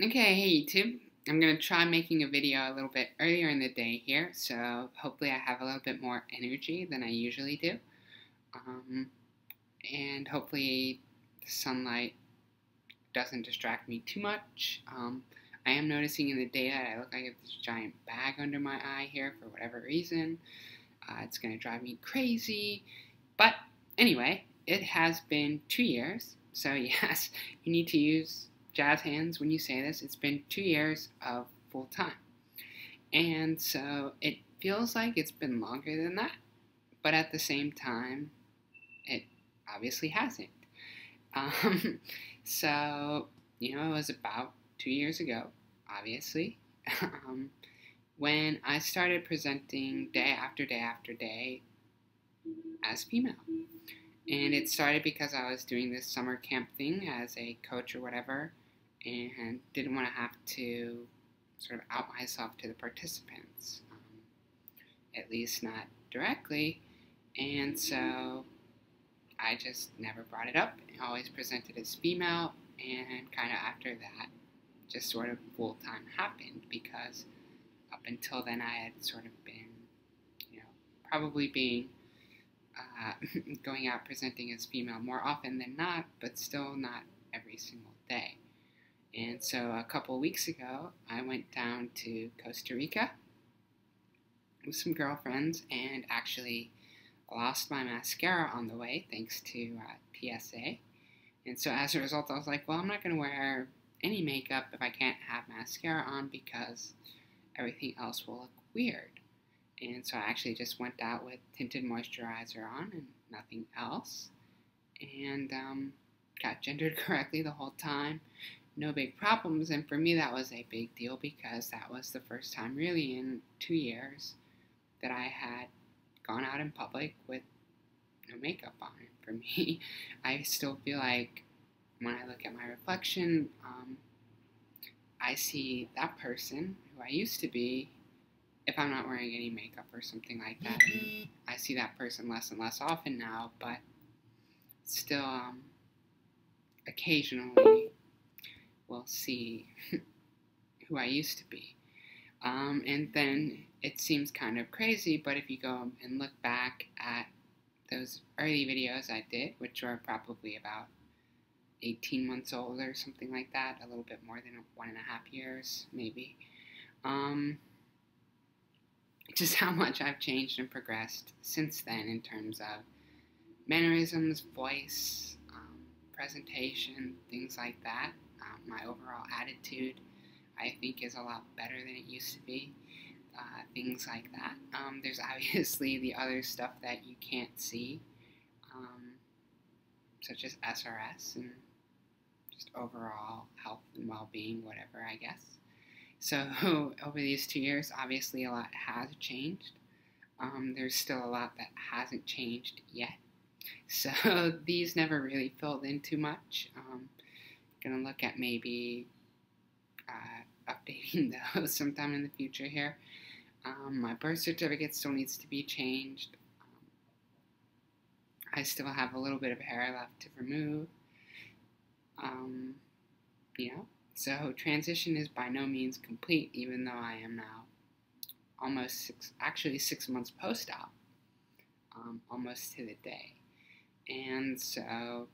Okay, hey YouTube. I'm going to try making a video a little bit earlier in the day here, so hopefully I have a little bit more energy than I usually do. Um, and hopefully the sunlight doesn't distract me too much. I am noticing in the daylight I look like I have this giant bag under my eye here for whatever reason. It's going to drive me crazy. But anyway, it has been 2 years, so yes, you need to use jazz hands when you say this. It's been 2 years of full time. And so it feels like it's been longer than that, but at the same time, it obviously hasn't. Um, so, it was about 2 years ago, obviously, when I started presenting day after day after day as female. And it started because I was doing this summer camp thing as a coach or whatever, and didn't want to have to sort of out myself to the participants, at least not directly. And so I just never brought it up. I always presented as female, and kind of after that, just sort of full time happened because up until then I had sort of been, probably being going out presenting as female more often than not, but still not every single day. And so a couple weeks ago, I went down to Costa Rica with some girlfriends and actually lost my mascara on the way thanks to PSA. And so as a result, I was like, well, I'm not going to wear any makeup if I can't have mascara on because everything else will look weird. And so I actually just went out with tinted moisturizer on and nothing else. And got gendered correctly the whole time. No big problems. And for me, that was a big deal because that was the first time really in 2 years that I had gone out in public with no makeup on. And for me, I still feel like when I look at my reflection, I see that person who I used to be if I'm not wearing any makeup or something like that. And I see that person less and less often now, but still occasionally will see who I used to be. And then it seems kind of crazy, but if you go and look back at those early videos I did, which were probably about 18 months old or something like that, a little bit more than 1.5 years, maybe, just how much I've changed and progressed since then in terms of mannerisms, voice, presentation, things like that. My overall attitude, I think, is a lot better than it used to be. Things like that. There's obviously the other stuff that you can't see, such as SRS and just overall health and well-being, whatever, I guess. So over these 2 years, obviously a lot has changed. There's still a lot that hasn't changed yet. So these never really filled in too much. Gonna look at maybe updating those sometime in the future here. My birth certificate still needs to be changed. I still have a little bit of hair left to remove. So transition is by no means complete, even though I am now almost 6 months post-op, almost to the day. And so,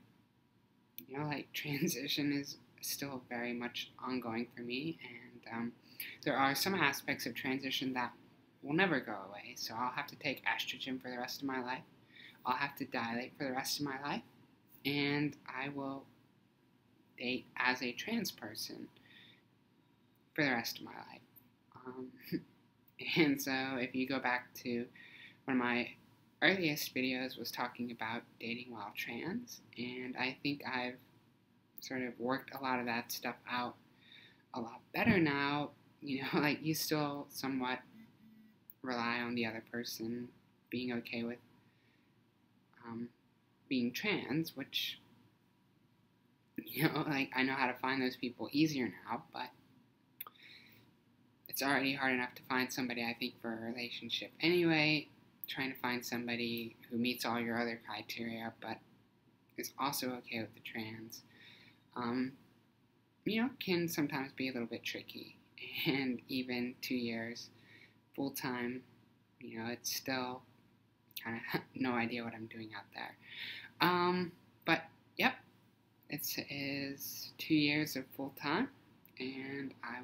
transition is still very much ongoing for me, and there are some aspects of transition that will never go away. So I'll have to take estrogen for the rest of my life. I'll have to dilate for the rest of my life, and I will date as a trans person for the rest of my life. And so if you go back to one of my earliest videos was talking about dating while trans, and I think I've sort of worked a lot of that stuff out a lot better now. You still somewhat rely on the other person being okay with being trans, which, I know how to find those people easier now, but it's already hard enough to find somebody, I think, for a relationship anyway. Trying to find somebody who meets all your other criteria, but is also okay with the trans. can sometimes be a little bit tricky. And even 2 years full time, it's still kind of no idea what I'm doing out there. But yep, it is 2 years of full time, and I